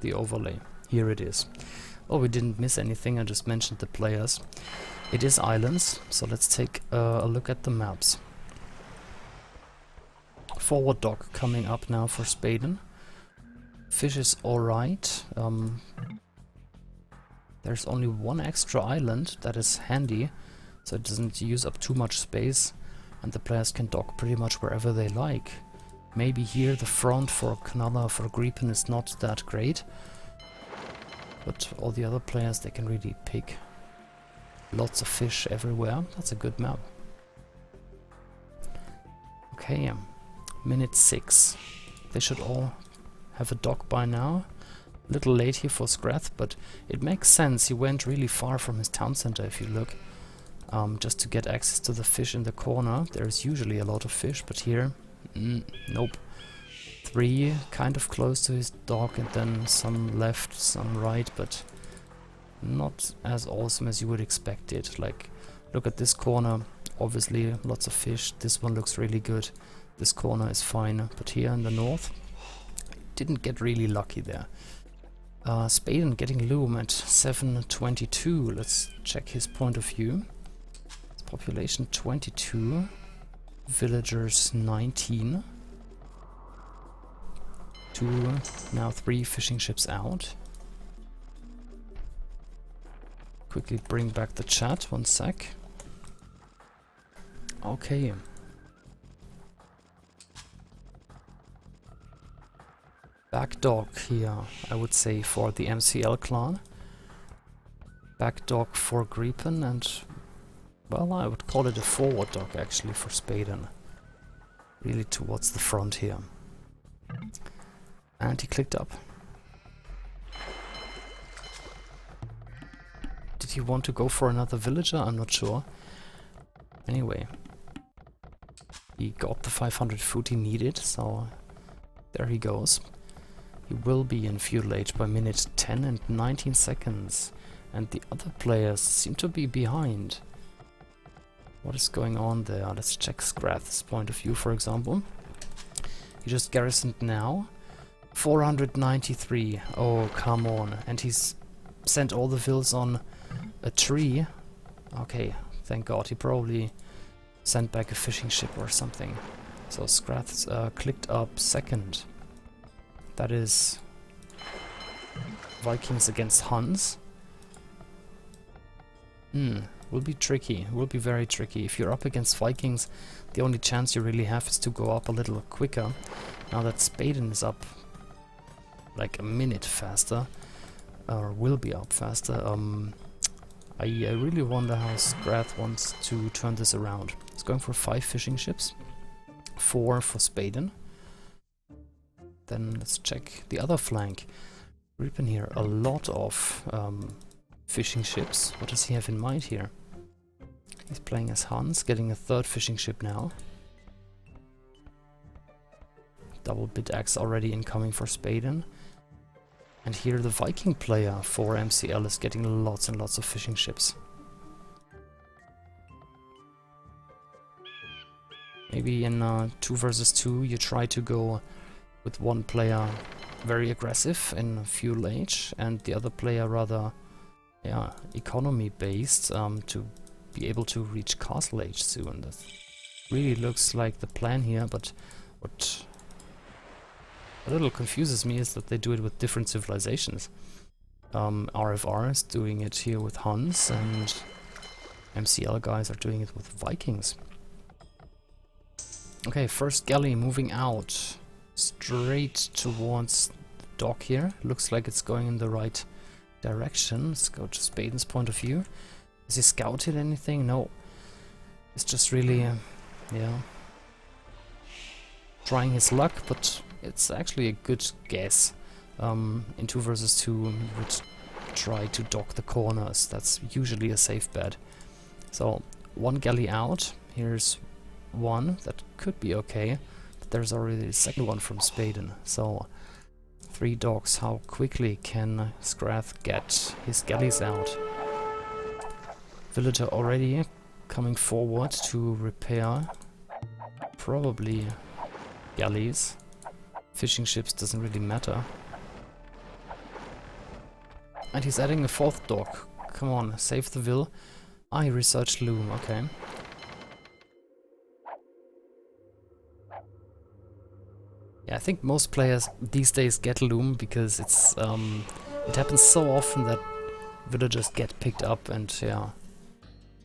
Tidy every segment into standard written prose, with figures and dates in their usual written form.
the overlay. Here it is. Oh, we didn't miss anything, I just mentioned the players. It is islands, so let's take a look at the maps. Forward dock coming up now for Spaden. Fish is alright. There's only one extra island that is handy, so it doesn't use up too much space, and the players can dock pretty much wherever they like. Maybe here the front for Knalla, for Gripen is not that great, but all the other players, they can really pick. Lots of fish everywhere. That's a good map. Okay, minute 6. They should all have a dock by now. A little late here for Scrath, but it makes sense. He went really far from his town center, if you look, just to get access to the fish in the corner. There's usually a lot of fish, but here, nope. 3 kind of close to his dock, and then some left, some right, but not as awesome as you would expect it. Like, look at this corner, obviously lots of fish. This one looks really good. This corner is fine, but here in the north, didn't get really lucky there. Spaden getting loom at 722. Let's check his point of view. It's population 22, villagers 19. 2, now 3 fishing ships out. Quickly bring back the chat, 1 sec. Okay. Back dock here, I would say, for the MCL clan. Back dock for Gripen, and, well, I would call it a forward dock actually for Spaden. Really towards the front here. And he clicked up. Did he want to go for another villager? I'm not sure. Anyway, he got the 500 food he needed, so there he goes. He will be in feudal age by minute 10 and 19 seconds. And the other players seem to be behind. What is going on there? Let's check Scrath's point of view, for example. He just garrisoned now. 493. Oh, come on. And he's sent all the vills on a tree. Okay, thank God. He probably sent back a fishing ship or something. So Scrath's clicked up second. That is Vikings against Huns. Will be tricky. Will be very tricky. If you're up against Vikings, the only chance you really have is to go up a little quicker. Now that Spaden is up like a minute faster, or will be up faster, I really wonder how Scrath wants to turn this around. He's going for 5 fishing ships, 4 for Spaden. Then let's check the other flank. Gripen here, a lot of fishing ships. What does he have in mind here? He's playing as Hans, getting a 3rd fishing ship now. Double bit axe already incoming for Spaden. And here the Viking player for MCL is getting lots and lots of fishing ships. Maybe in 2 versus 2 you try to go with one player very aggressive in feudal age and the other player rather economy based to be able to reach castle age soon. That really looks like the plan here, but what a little confuses me is that they do it with different civilizations. RFR is doing it here with Huns, and MCL guys are doing it with Vikings. Okay, first galley moving out straight towards the dock here. Looks like it's going in the right direction. Let's go to Spaden's point of view. Has he scouted anything? No. It's just really, trying his luck, but it's actually a good guess. In 2 versus 2 you would try to dock the corners. That's usually a safe bet. So 1 galley out. Here's 1 that could be okay, but there's already the second one from Spaden. So 3 docks. How quickly can Scrath get his galleys out? Villager already coming forward to repair probably galleys. Fishing ships doesn't really matter. And he's adding a fourth dog. Come on, save the will. Ah, he researched loom, okay. Yeah, I think most players these days get loom because it's it happens so often that villagers get picked up and yeah,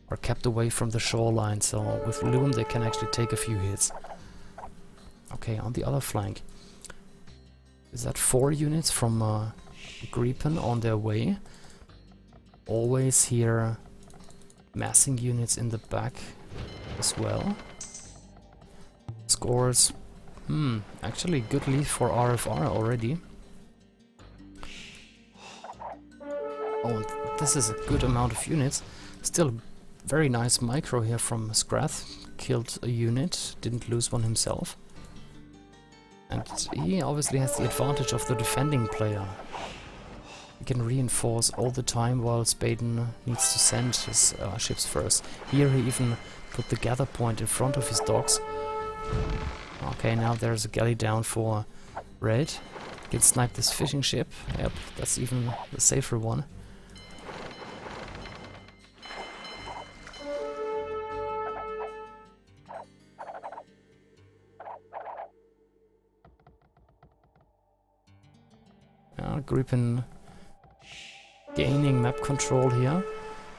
are kept away from the shoreline, so with loom they can actually take a few hits. Okay, on the other flank. Is that 4 units from Gripen on their way? Always here massing units in the back as well. Scores. Actually good lead for RFR already. Oh, and this is a good amount of units. Still very nice micro here from Scrath. Killed a unit, didn't lose one himself. And he obviously has the advantage of the defending player. He can reinforce all the time while Spaden needs to send his ships first. Here he even put the gather point in front of his docks. Okay, now there's a galley down for Red. Can snipe this fishing ship. Yep, that's even the safer one. Gripen gaining map control here.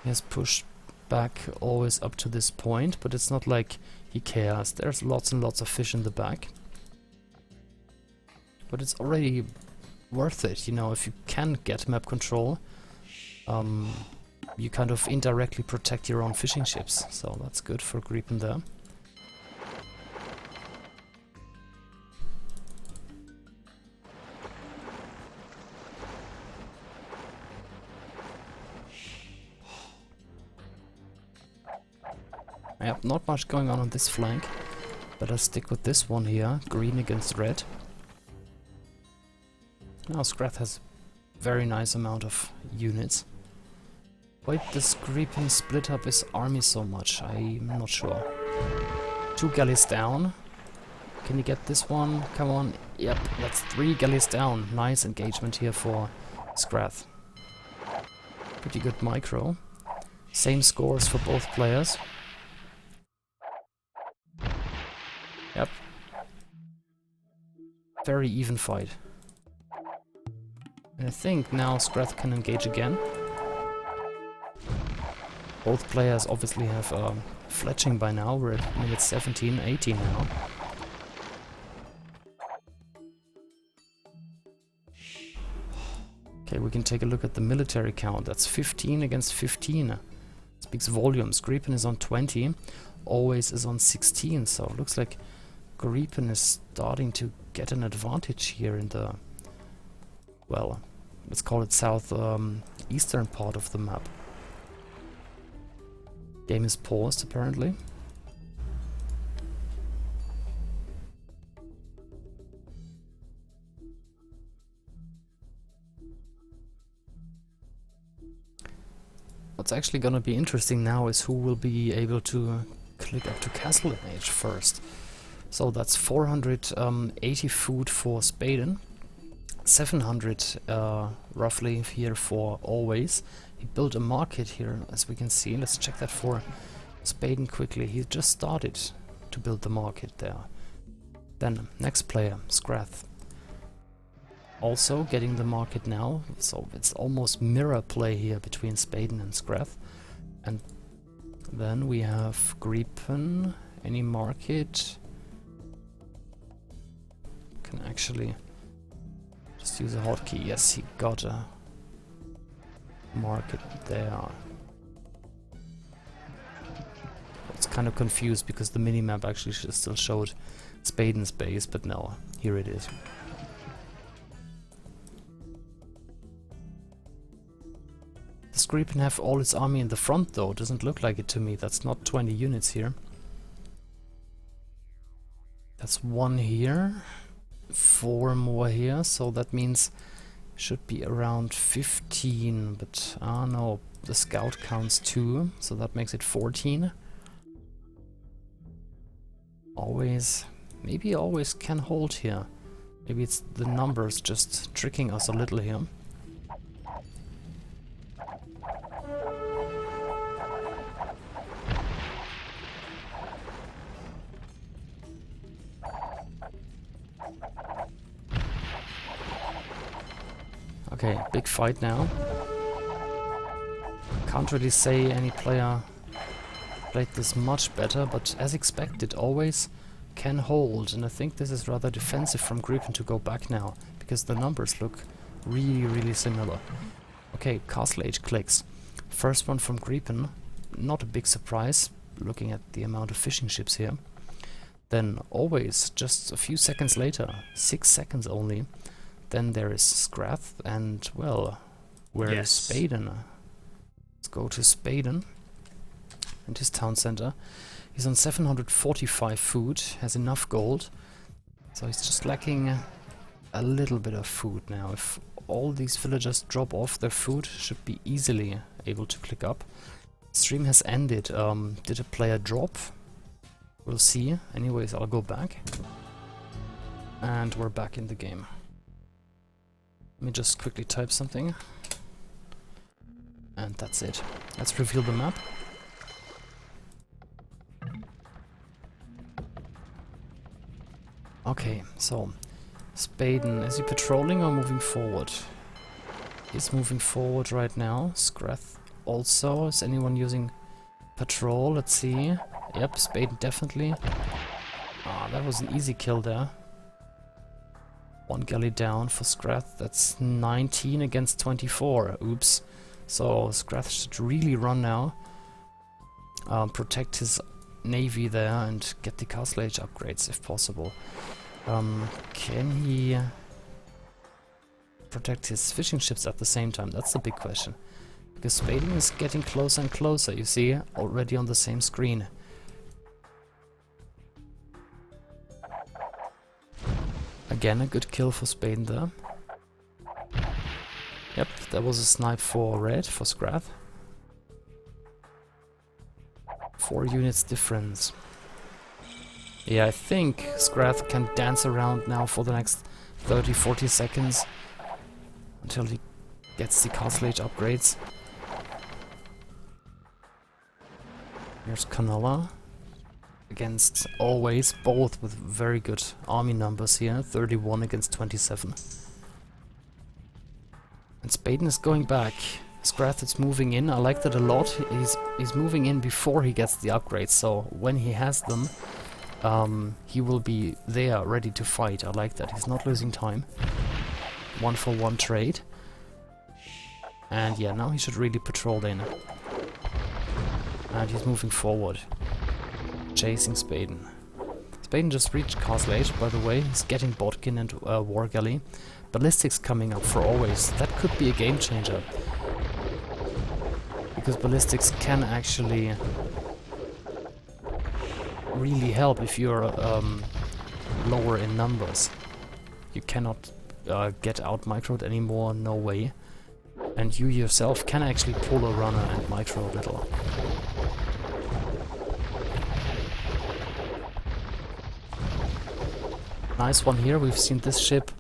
He has pushed back always up to this point, but it's not like he cares. There's lots and lots of fish in the back. But it's already worth it, you know, if you can get map control, you kind of indirectly protect your own fishing ships, so that's good for Gripen there. Yep, not much going on this flank. Better stick with this one here. Green against red. Now Scrath has a very nice amount of units. Why this Gripen split up his army so much? I'm not sure. 2 galleys down. Can you get this one? Come on. Yep, that's 3 galleys down. Nice engagement here for Scrath. Pretty good micro. Same scores for both players. Yep. Very even fight. And I think now Scrath can engage again. Both players obviously have fletching by now. We're at minute 17, 18 now. Okay, we can take a look at the military count. That's 15 against 15. Speaks volumes. Gripen is on 20. Always is on 16, so it looks like Gripen is starting to get an advantage here in the, well, let's call it south eastern part of the map. Game is paused apparently. What's actually gonna be interesting now is who will be able to click up to Castle Age first. So that's 480 food for Spaden, 700 roughly here for Always. He built a market here, as we can see. Let's check that for Spaden quickly. He just started to build the market there. Then next player, Scrath. Also getting the market now, so it's almost mirror play here between Spaden and Scrath. And then we have Gripen, any market. Can actually just use a hotkey. Yes, he got a market there. It's kind of confused because the minimap actually still showed Spaden's base, but no, here it is. Does Gripen have all its army in the front though? Doesn't look like it to me. That's not 20 units here. That's 1 here. 4 more here, so that means should be around 15, but no, the scout counts 2, so that makes it 14. Always, maybe Always can hold here. Maybe it's the numbers just tricking us a little here. Okay, big fight now. Can't really say any player played this much better, but as expected, always can hold, and I think this is rather defensive from Gripen to go back now, because the numbers look really similar. Okay, Castle Age clicks. First one from Gripen, not a big surprise, looking at the amount of fishing ships here. Then always, just a few seconds later, 6 seconds only, then there is Scrath, and well, where is Spaden? Let's go to Spaden and his town center. He's on 745 food, has enough gold, so he's just lacking a little bit of food now. If all these villagers drop off their food, should be easily able to click up. Stream has ended. Did a player drop? We'll see. Anyways, I'll go back. And we're back in the game. Let me just quickly type something. And that's it. Let's reveal the map. Okay, so Spaden, is he patrolling or moving forward? He's moving forward right now. Scrath also. Is anyone using patrol? Let's see. Yep, Spaden definitely. Ah, that was an easy kill there. One galley down for Scrath. That's 19 against 24. Oops. So Scrath should really run now. Protect his navy there and get the Castle Age upgrades if possible. Can he protect his fishing ships at the same time? That's the big question. Because Spaden is getting closer and closer, you see, already on the same screen. Again, a good kill for Spaden there. Yep, that was a snipe for red, for Scrath. 4 units difference. Yeah, I think Scrath can dance around now for the next 30-40 seconds until he gets the Castle Age upgrades. Here's Canala against always, both with very good army numbers here, 31 against 27. And Spaden is going back. Scrath is moving in. I like that a lot. He's moving in before he gets the upgrades, so when he has them, he will be there, ready to fight. I like that. He's not losing time. 1-for-1 trade. And yeah, now he should really patrol in. And he's moving forward. Chasing Spaden. Spaden just reached Castle Age, by the way. He's getting Bodkin and War Galley. Ballistics coming up for always. That could be a game changer. Because ballistics can actually really help if you're lower in numbers. You cannot get out microed anymore, no way. And you yourself can actually pull a runner and micro a little. Nice one here. We've seen this ship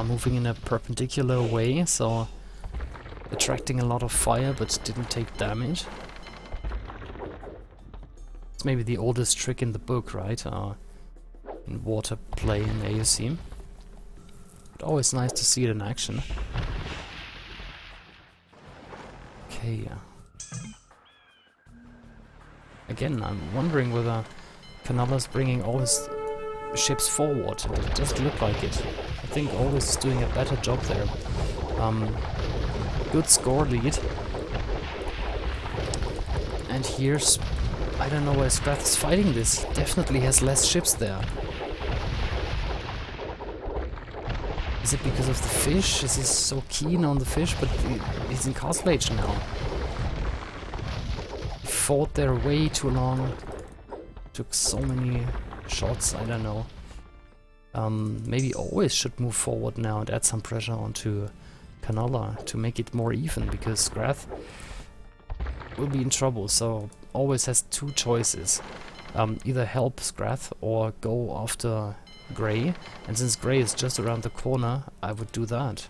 moving in a perpendicular way, so attracting a lot of fire but didn't take damage. It's maybe the oldest trick in the book, right? In water play in AOC. But always nice to see it in action. Okay. Again, I'm wondering whether Canala's bringing all his ships forward. It doesn't look like it. I think Aldous is doing a better job there. Good score lead. And here's... I don't know why Scrath is fighting this. He definitely has less ships there. Is it because of the fish? Is he so keen on the fish? But he's in Castle Age now. He fought there way too long. Took so many shots, I don't know. Maybe always should move forward now and add some pressure onto Canala to make it more even, because Scrath will be in trouble, so always has two choices. Either help Scrath or go after Grey, and since Grey is just around the corner, I would do that.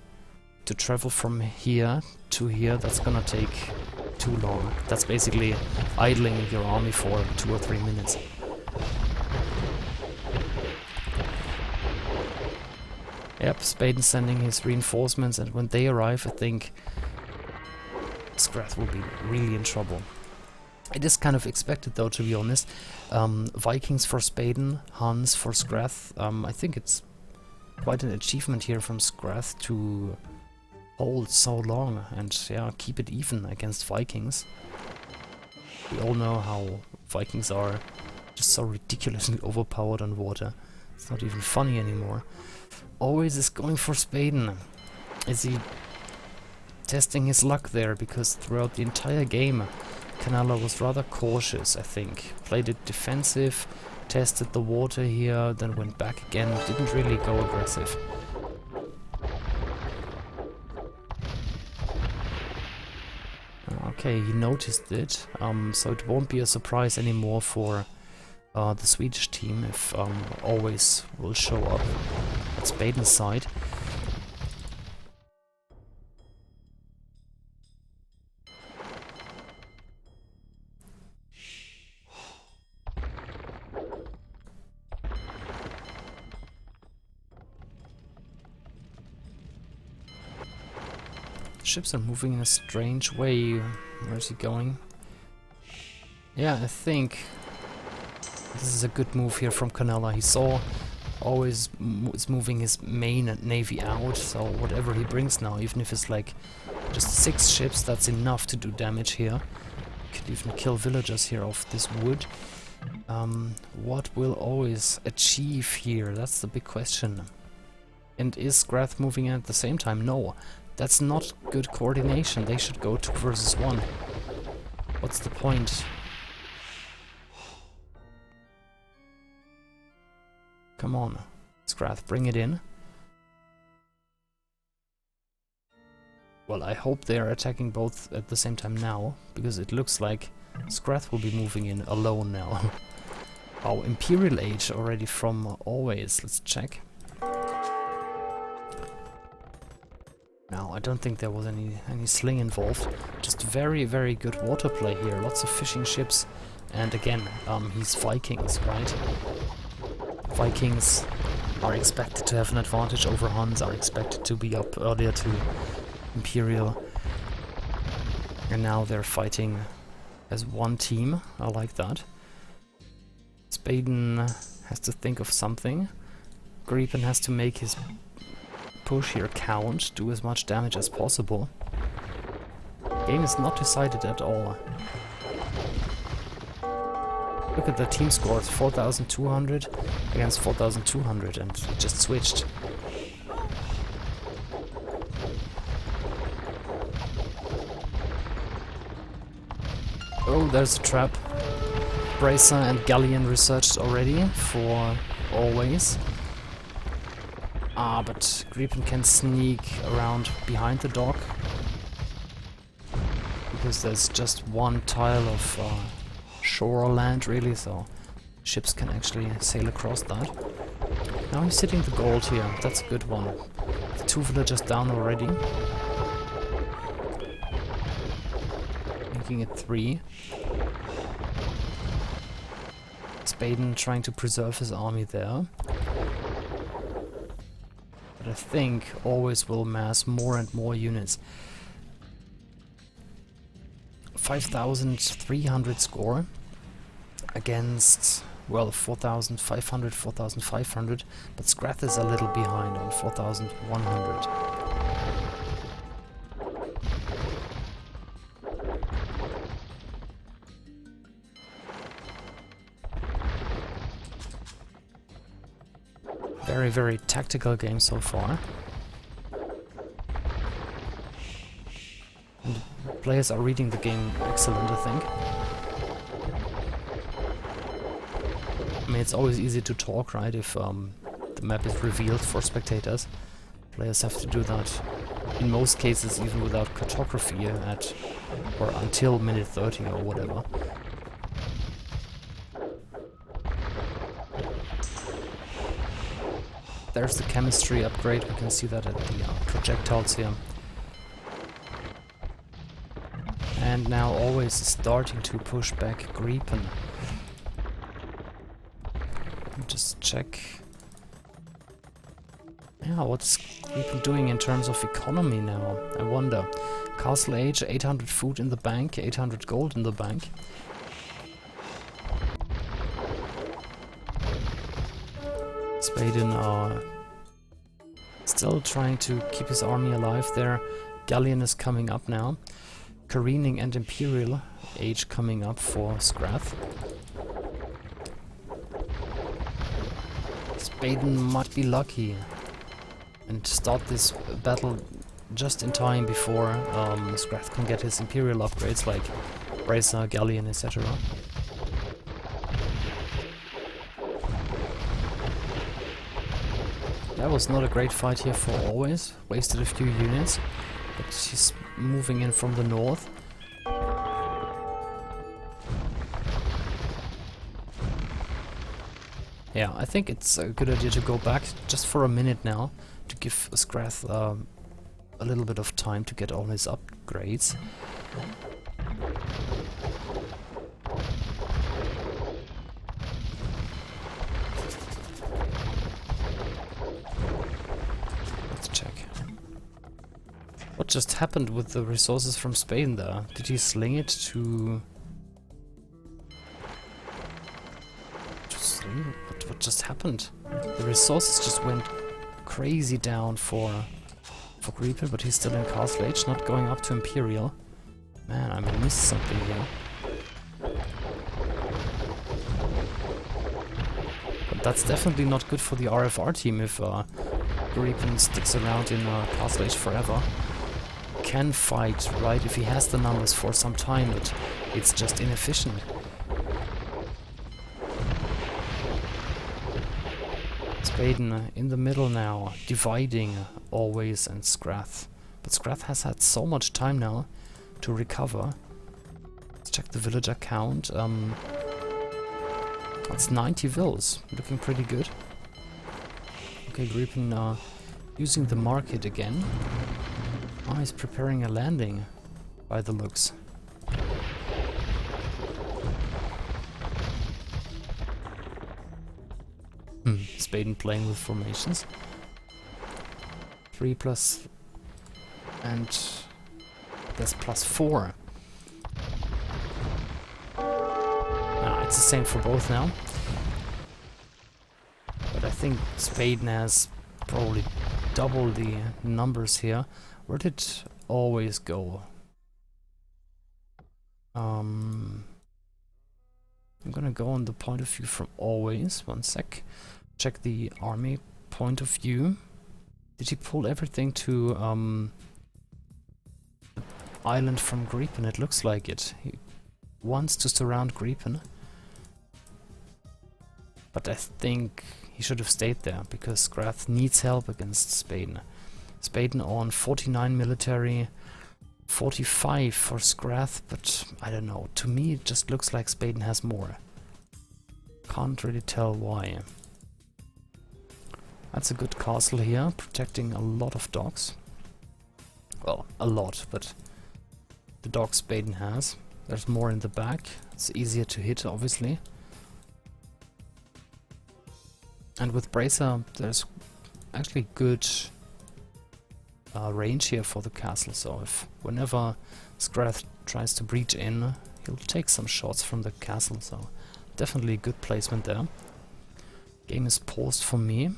To travel from here to here, that's gonna take too long. That's basically idling your army for 2 or 3 minutes. Yep, Spaden sending his reinforcements, and when they arrive, I think Scrath will be really in trouble. It is kind of expected, though, to be honest. Vikings for Spaden, Huns for Scrath. I think it's quite an achievement here from Scrath to hold so long and yeah, keep it even against Vikings. We all know how Vikings are just so ridiculously overpowered on water. It's not even funny anymore. Always is going for Spaden. Is he testing his luck there? Because throughout the entire game, Canala was rather cautious, I think. Played it defensive, tested the water here, then went back again, didn't really go aggressive. Okay, he noticed it, so it won't be a surprise anymore for the Swedish team if Always will show up at Spaden's side. Ships are moving in a strange way. Where is he going? Yeah, I think this is a good move here from Canella. He saw Always is moving his main navy out, so whatever he brings now, even if it's like just 6 ships, that's enough to do damage here. Could even kill villagers here off this wood. What will Always achieve here? That's the big question. And is Scrath moving in at the same time? No. That's not good coordination. They should go 2 versus 1. What's the point? Come on, Scrath, bring it in. Well, I hope they are attacking both at the same time now, because it looks like Scrath will be moving in alone now. Oh, Imperial Age already from Always. Let's check. No, I don't think there was any sling involved. Just very, very good water play here. Lots of fishing ships. And again, he's Vikings, right? Vikings are expected to have an advantage over Huns, are expected to be up earlier to Imperial. And now they're fighting as one team. I like that. Spaden has to think of something. Gripen has to make his push here count, do as much damage as possible. Game is not decided at all. Look at the team scores, 4,200 against 4,200, and it just switched. Oh, there's a trap. Bracer and Galleon researched already for Always. Ah, but Gripen can sneak around behind the dock, because there's just one tile of shore or land, really, so ships can actually sail across that. Now he's hitting the gold here, that's a good one. The 2 villagers down already. Making it 3. Spaden trying to preserve his army there. But I think Always will mass more and more units. 5,300 score against, well, 4,500, 4,500, but Scrath is a little behind on 4,100. Very, very tactical game so far. And the players are reading the game excellent, I think. I mean, it's always easy to talk, right, if the map is revealed for spectators. Players have to do that, in most cases, even without cartography at, or until minute 30 or whatever. There's the chemistry upgrade, we can see that at the projectiles here. And now Always is starting to push back Gripen. Just check. Yeah, what's Gripen doing in terms of economy now? I wonder. Castle Age, 800 food in the bank, 800 gold in the bank. Spaden still trying to keep his army alive there. Galleon is coming up now. Careening and Imperial Age coming up for Scrath. Spaden might be lucky and start this battle just in time before Scrath can get his Imperial upgrades like Bracer, Galleon, etc. That was not a great fight here for Always. Wasted a few units, but she's moving in from the north. Yeah, I think it's a good idea to go back just for a minute now to give Scrath a little bit of time to get all his upgrades. Let's check. What just happened with the resources from Spain there? Did he sling it to... What just happened? The resources just went crazy down for Gripen, but he's still in Castle Age, not going up to Imperial. Man, I missed something here. But that's definitely not good for the RFR team if Gripen sticks around in Castle Age forever. Can fight, right, if he has the numbers for some time, but it's just inefficient. Spaden in the middle now, dividing Always and Scrath. But Scrath has had so much time now to recover. Let's check the villager count. That's 90 vills, looking pretty good. Okay, Gripen using the market again. Oh, he's preparing a landing, by the looks. Spaden playing with formations. 3 plus... and... that's +4. It's the same for both now. But I think Spaden has probably double the numbers here. Where did Always go? I'm gonna go on the point of view from Always. One sec. Check the army point of view. Did he pull everything to the island from Gripen? It looks like it. He wants to surround Gripen. But I think he should have stayed there, because Scrath needs help against Spaden. Spaden on 49 military, 45 for Scrath, but I don't know. To me it just looks like Spaden has more. Can't really tell why. That's a good castle here, protecting a lot of dogs. Well, a lot, but the dogs Spaden has. There's more in the back. It's easier to hit, obviously. And with Bracer, there's actually good range here for the castle, so if whenever Scrath tries to breach in, he'll take some shots from the castle, so definitely good placement there. Game is paused for me.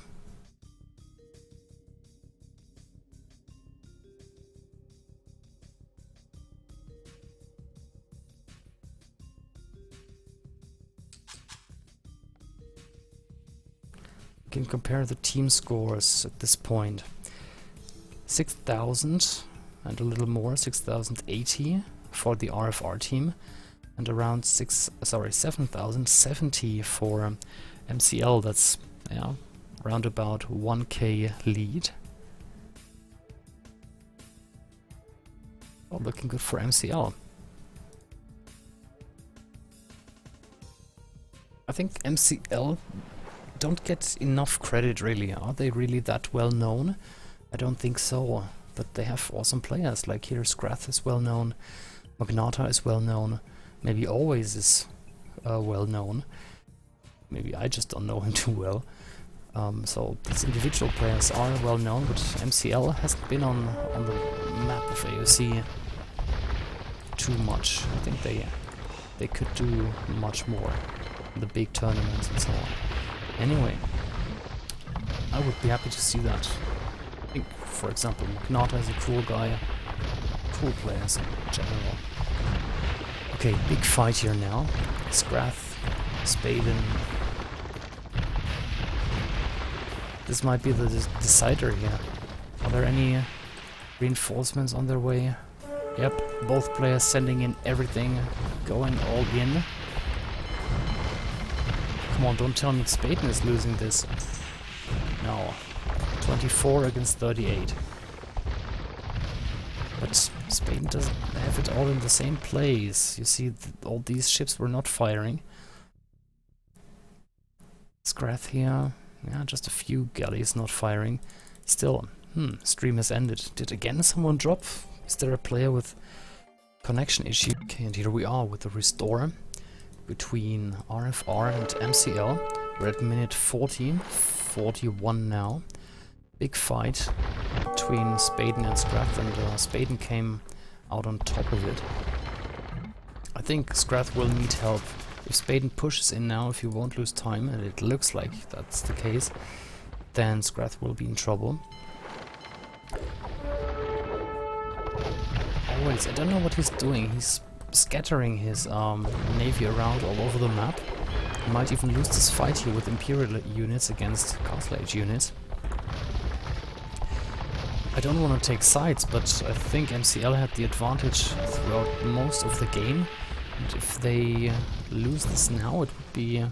Can compare the team scores at this point. 6,000 and a little more, 6,080 for the RFR team, and around 7,070 for MCL. That's around about 1k lead. Oh, looking good for MCL. I think MCL don't get enough credit, really. Are they really that well known? I don't think so. But they have awesome players, like here Scrath is well known. Magnata is well known. Maybe Always is well known. Maybe I just don't know him too well. So these individual players are well known, but MCL hasn't been on the map of AOC too much. I think they could do much more in the big tournaments and so on. Anyway, I would be happy to see that. I think, for example, Magnata is a cool guy, cool players in general. Okay, big fight here now. Scrath, Spaden. This might be the decider here. Are there any reinforcements on their way? Yep, both players sending in everything, going all in. Come on, don't tell me Spaden is losing this. No. 24 against 38. But Spaden doesn't have it all in the same place. You see, all these ships were not firing. Scrath here. Yeah, just a few galleys not firing. Still, stream has ended. Did again someone drop? Is there a player with connection issue? Okay, and here we are with the restore between RFR and MCL. We're at minute 41 now. Big fight between Spaden and Scrath, and Spaden came out on top of it. I think Scrath will need help. If Spaden pushes in now, if he won't lose time, and it looks like that's the case, then Scrath will be in trouble. Always, I don't know what he's doing. He's scattering his navy around all over the map. He might even lose this fight here with Imperial units against Castle Age units. I don't want to take sides, but I think MCL had the advantage throughout most of the game. And if they lose this now, it would be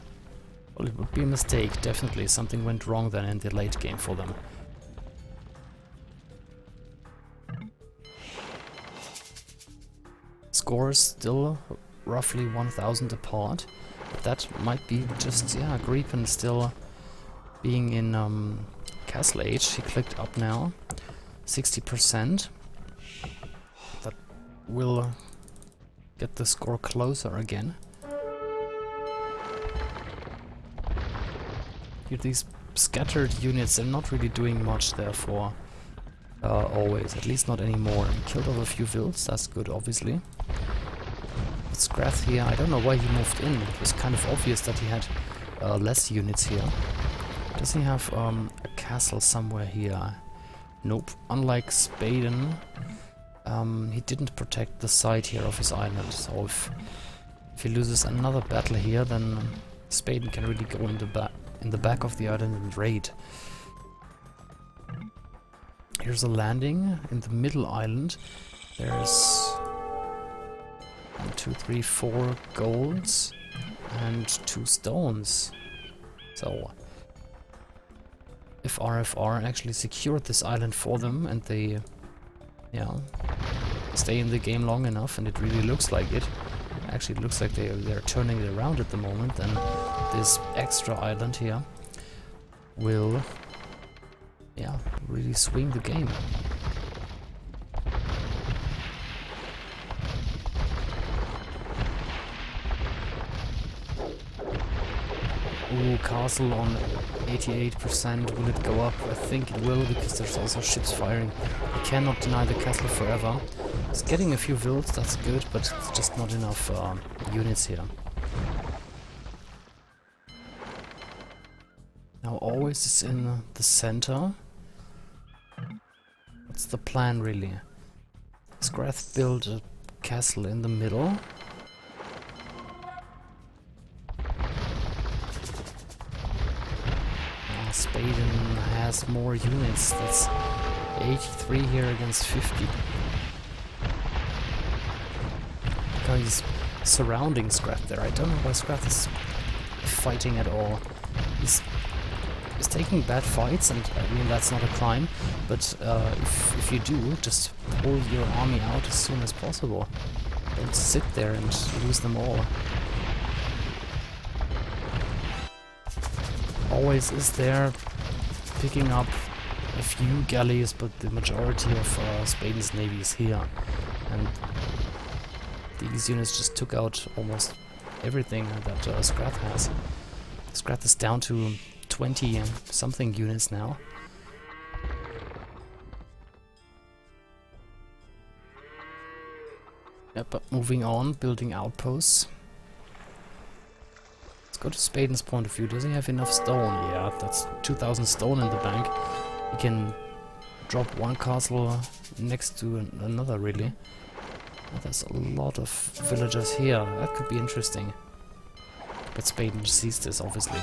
well, it would be a mistake. Definitely, something went wrong then in the late game for them. Scores still roughly 1,000 apart. But that might be just, yeah, Gripen still being in Castle Age. He clicked up now. 60%. That will get the score closer again. Here, these scattered units are not really doing much, therefore. Always, at least not anymore. He killed off a few Vilds, that's good, obviously. But Scrath here, I don't know why he moved in. It was kind of obvious that he had less units here. Does he have a castle somewhere here? Nope. Unlike Spaden, he didn't protect the side here of his island. So if he loses another battle here, then Spaden can really go in the back of the island and raid. Here's a landing in the middle island. There's 1, 2, 3, 4 golds and 2 stones. So if RFR actually secured this island for them and they, yeah, stay in the game long enough, and it really looks like it. Actually, it looks like they're turning it around at the moment. Then this extra island here will, yeah, really swing the game. Ooh, castle on 88%. Will it go up? I think it will, because there's also ships firing. You cannot deny the castle forever. It's getting a few Vilds, that's good, but it's just not enough units here. Now Always is in the center. What's the plan, really? Scrath built a castle in the middle. Spaden has more units. That's 83 here against 50. Look, he's surrounding Scrath there. I don't know why Scrath is fighting at all. He's taking bad fights, and I mean that's not a crime, but if you do, just pull your army out as soon as possible. Don't sit there and lose them all. Always is there, picking up a few galleys, but the majority of Spaden's navy is here. And These units just took out almost everything that Scrath has. Scrath is down to 20 something units now. Yep, but moving on, building outposts. Let's go to Spaden's point of view. Does he have enough stone? Yeah, that's 2,000 stone in the bank. He can drop one castle next to another, really. There's a lot of villagers here. That could be interesting. But Spaden sees this, obviously.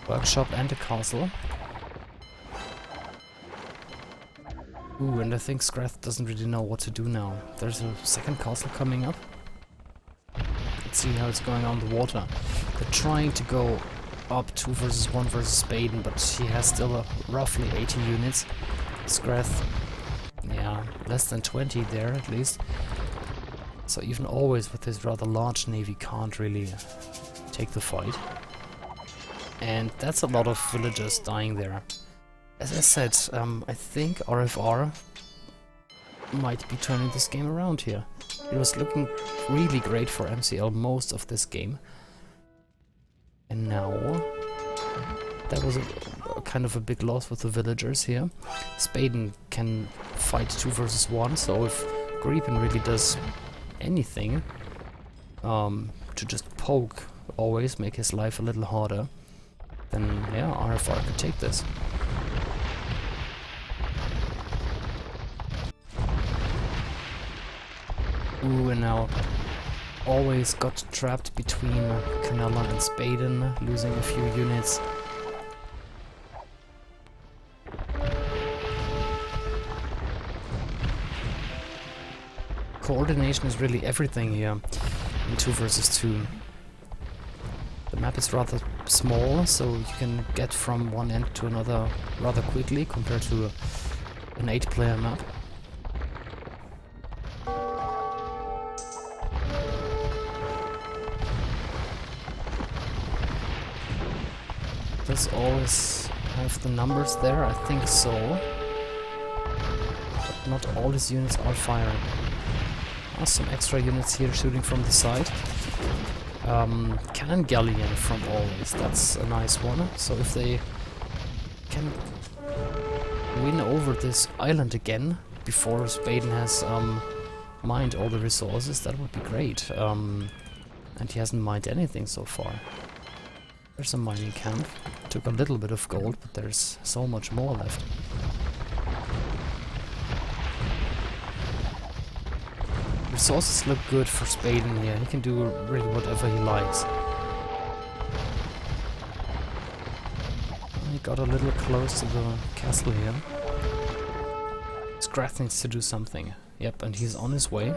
Workshop and a castle. Ooh, and I think Scrath doesn't really know what to do now. There's a second castle coming up. Let's see how it's going on the water. They're trying to go up 2 versus 1 versus Spaden, but he has still roughly 80 units. Scrath, yeah, less than 20 there at least. So even always with his rather large navy can't really take the fight. And that's a lot of villagers dying there. As I said, I think RFR might be turning this game around here. It was looking really great for MCL most of this game. And now that was a kind of a big loss with the villagers here. Spaden can fight 2 versus 1, so if Gripen really does anything to just poke, always make his life a little harder, then yeah, RFR could take this. Ooh, and now always got trapped between Canella and Spaden, losing a few units. Coordination is really everything here in 2 versus 2. The map is rather small, so you can get from one end to another rather quickly compared to an 8-player map. Does always have the numbers there? I think so. But not all his units are firing. Some extra units here shooting from the side. Cannon Galleon from always, that's a nice one. So if they can win over this island again before Spaden has mined all the resources, that would be great. And he hasn't mined anything so far. There's a mining camp. Took a little bit of gold, but there's so much more left. Resources look good for Spaden here. He can do really whatever he likes. He got a little close to the castle here. Scrath needs to do something. Yep, and he's on his way.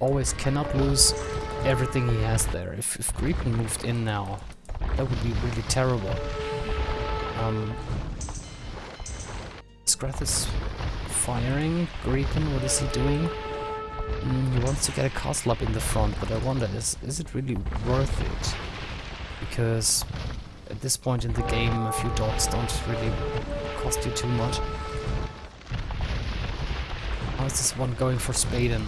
Always cannot lose everything he has there. If Gripen moved in now, that would be really terrible. Scrath is firing. Gripen, what is he doing? He wants to get a castle up in the front, but I wonder, is it really worth it? Because at this point in the game, a few dogs don't really cost you too much. How is this one going for Spaden?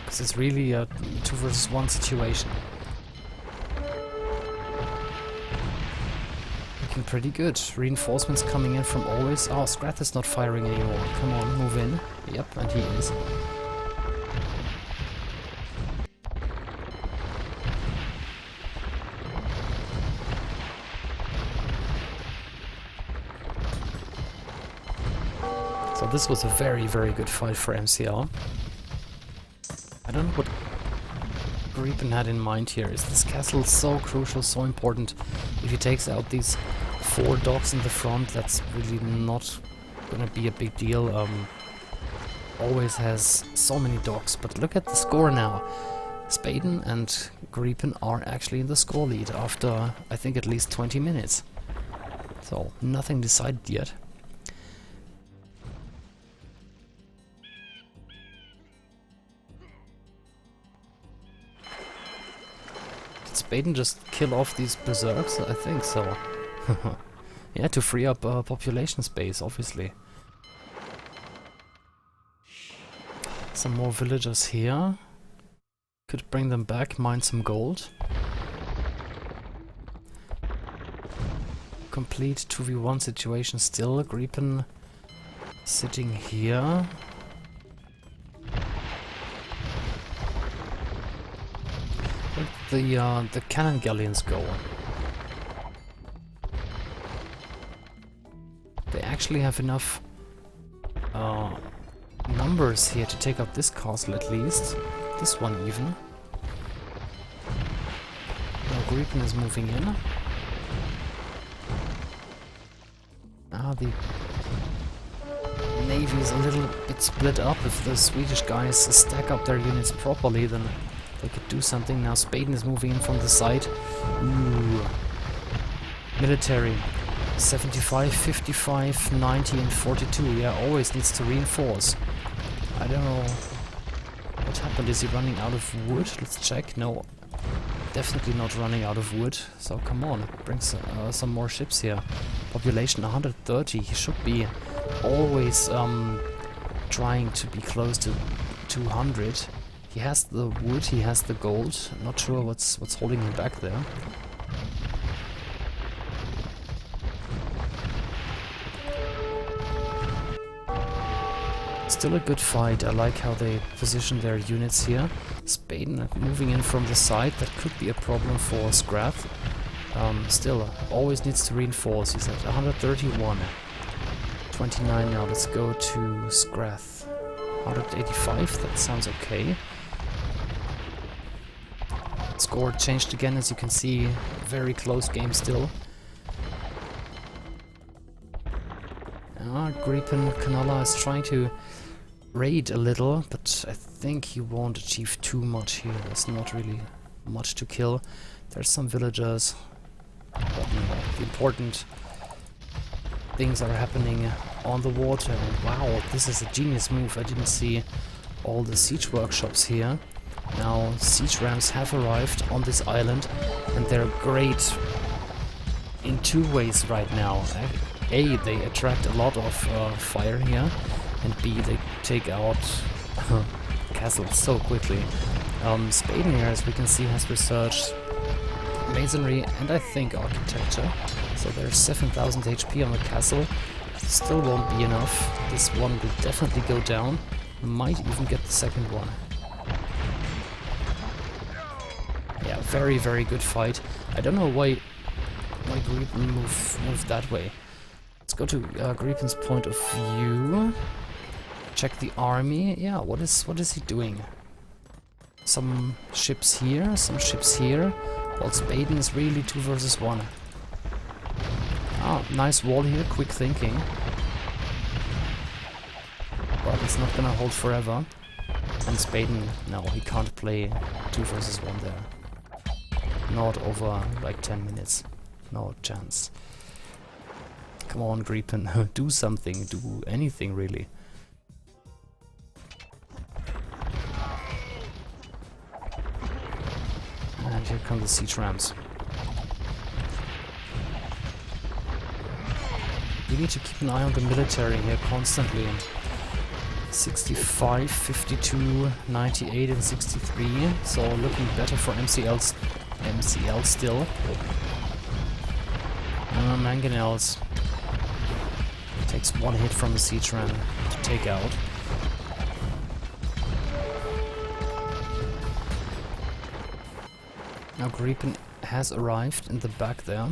Because it's really a 2 versus 1 situation. Looking pretty good. Reinforcements coming in from always. Oh, Scrath is not firing anymore. Come on, move in. Yep, and he is. So this was a very, very good fight for MCL. I don't know what Gripen had in mind here. Is this castle so crucial, so important? If he takes out these 4 dogs in the front, that's really not gonna be a big deal. Always has so many dogs, but look at the score now. Spaden and Gripen are actually in the score lead after, I think, at least 20 minutes. So, nothing decided yet. Spaden just kill off these berserks? I think so. Yeah, to free up population space, obviously. Some more villagers here. Could bring them back, mine some gold. Complete 2v1 situation still. Gripen sitting here. Where'd the cannon galleons go? They actually have enough numbers here to take out this castle at least. This one even. Now Gripen is moving in. Ah, the navy is a little bit split up. If the Swedish guys stack up their units properly, then they could do something. Now Spaden is moving in from the side. Ooh. Military. 75, 55, 90 and 42. Yeah, always needs to reinforce. I don't know what happened. Is he running out of wood? Let's check. No, definitely not running out of wood. So come on, bring some more ships here. Population 130. He should be always trying to be close to 200. He has the wood, he has the gold. I'm not sure what's holding him back there. Still a good fight. I like how they position their units here. Spaden moving in from the side. That could be a problem for Scrath. Still, always needs to reinforce. He's at 131. 29 now. Let's go to Scrath. 185. That sounds okay. Score changed again, as you can see. Very close game still. Gripen Canala is trying to raid a little, but I think he won't achieve too much here. There's not really much to kill. There's some villagers, but the important things are happening on the water. And wow, this is a genius move. I didn't see all the siege workshops here. Now siege rams have arrived on this island, and they're great in two ways right now. A, they attract a lot of fire here, and B, they take out castles so quickly. Spaden here, as we can see, has researched masonry and I think architecture. So there's 7,000 HP on the castle. Still won't be enough. This one will definitely go down. Might even get the second one. Yeah, very, very good fight. I don't know why Gripen moved that way. Let's go to Gripen's point of view. Check the army. Yeah, what is he doing? Some ships here, some ships here. While Spaden is really 2 versus 1. Ah, nice wall here, quick thinking. But it's not gonna hold forever. And Spaden, no, he can't play 2 versus 1 there. Not over like 10 minutes. No chance. Come on, Gripen, do something, do anything really. And here come the siege rams. We need to keep an eye on the military here constantly. 65, 52, 98 and 63, so looking better for MCL still. Mangonels takes 1 hit from the siege ram to take out. Now Gripen has arrived in the back there.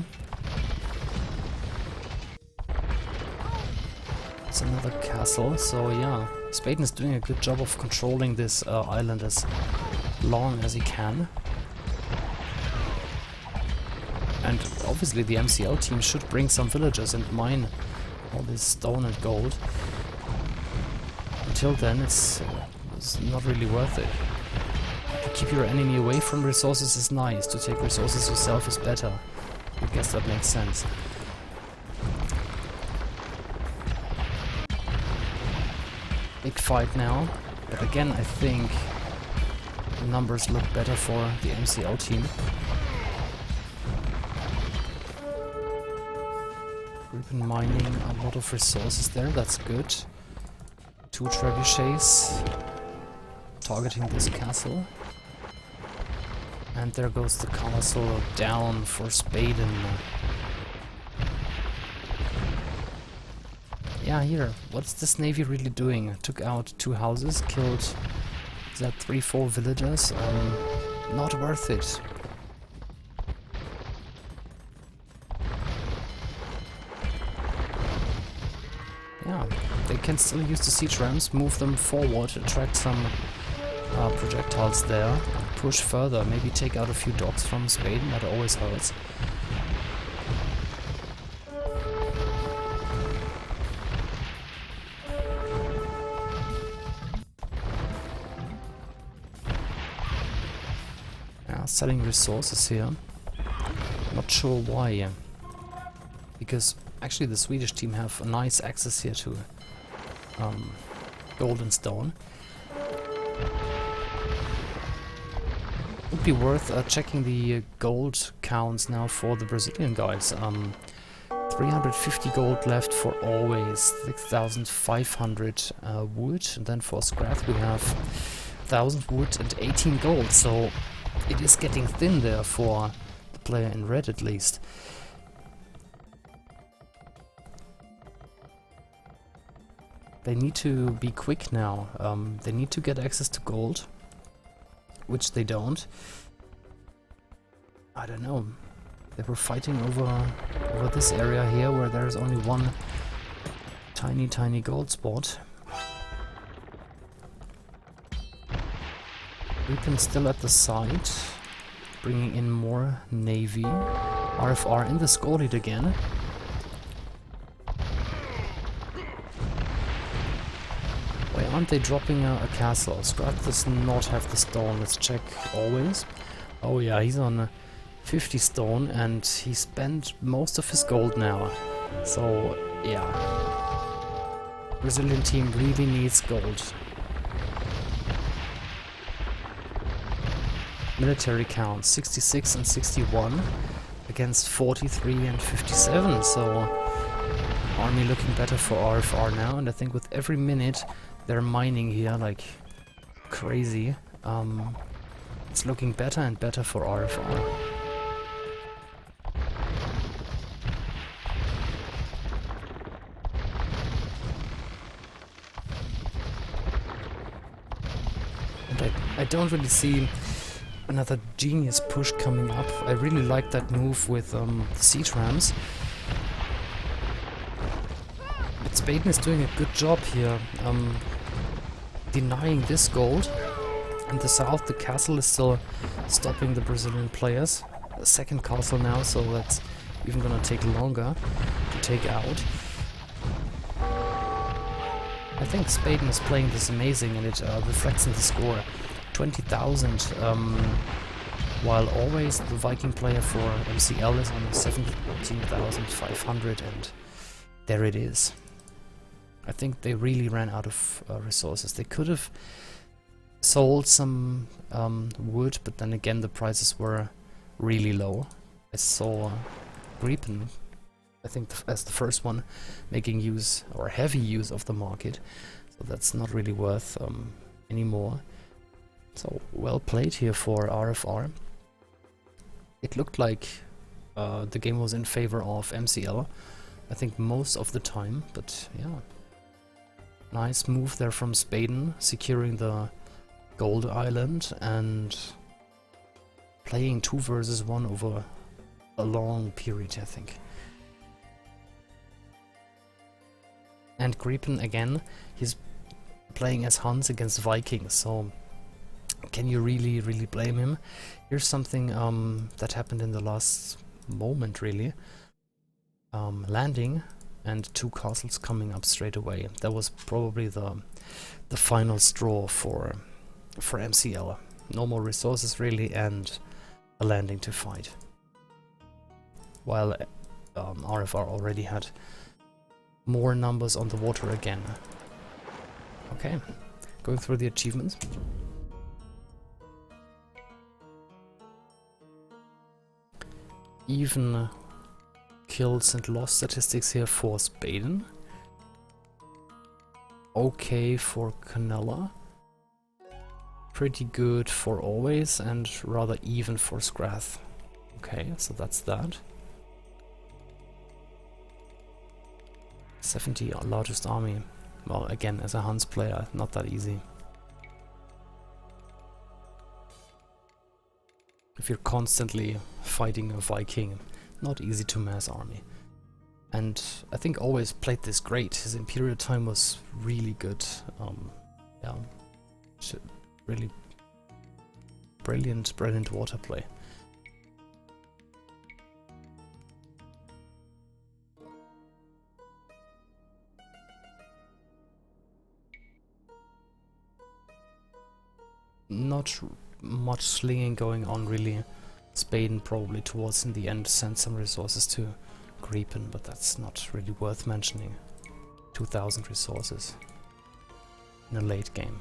It's another castle, so yeah, Spaden is doing a good job of controlling this island as long as he can. And obviously the MCL team should bring some villagers and mine all this stone and gold. Until then it's not really worth it. To keep your enemy away from resources is nice, to take resources yourself is better. I guess that makes sense. Big fight now, but again I think the numbers look better for the MCL team. Gripen mining a lot of resources there, that's good. 2 trebuchets. targeting this castle. And there goes the castle down for Spaden. Yeah, here, what's this navy really doing? Took out 2 houses, killed that 3-4 villagers. Not worth it. Yeah, they can still use the siege rams, move them forward, attract some projectiles there, push further, maybe take out a few docks from Spaden, that always hurts. Yeah, selling resources here. Not sure why. Because actually the Swedish team have a nice access here to gold and stone. Would be worth checking the gold counts now for the Brazilian guys. 350 gold left for always, 6,500 wood, and then for scrap we have 1,000 wood and 18 gold, so it is getting thin there for the player in red at least. They need to be quick now. They need to get access to gold, which they don't. I don't know. They were fighting over this area here where there's only one tiny gold spot. Reapin still at the site, bringing in more navy. RFR in the score lead again. Why aren't they dropping a castle? Scrap does not have the stone. Let's check always. Oh yeah, he's on 50 stone and he spent most of his gold now. So yeah, Brazilian team really needs gold. Military count 66 and 61 against 43 and 57. So army looking better for RFR now, and I think with every minute they're mining here like crazy. It's looking better and better for RFR. And I don't really see another genius push coming up. I really like that move with the siege rams. But Spaden is doing a good job here, denying this gold. In the south, the castle is still stopping the Brazilian players. A second castle now, so that's even gonna take longer to take out. I think Spaden is playing this amazing, and it reflects in the score. 20,000, while always the Viking player for MCL is on 17,500, and there it is. I think they really ran out of resources. They could have sold some wood, but then again the prices were really low. I saw Reapin, I think as the first one, making use or heavy use of the market, so that's not really worth anymore. So well played here for RFR. It looked like the game was in favor of MCL, I think most of the time, but yeah. Nice move there from Spaden, securing the Gold Island and playing 2 versus 1 over a long period, I think. And Gripen again, he's playing as Huns against Vikings, so can you really blame him? Here's something that happened in the last moment, really. Landing and 2 castles coming up straight away. That was probably the final straw for MCL. No more resources really, and a landing to fight. While RFR already had more numbers on the water again. Okay, going through the achievements. Even kills and loss statistics here for Spaden. Okay for Canella. pretty good for always and rather even for Scrath. Okay, so that's that. 70 largest army. Well, again, as a Hans player, not that easy. If you're constantly fighting a Viking, not easy to mass army. And I think always played this great. His Imperial time was really good. Yeah, really brilliant water play. Not much slinging going on really. Spain probably towards in the end sent some resources to Griepen, but that's not really worth mentioning. 2000 resources in a late game.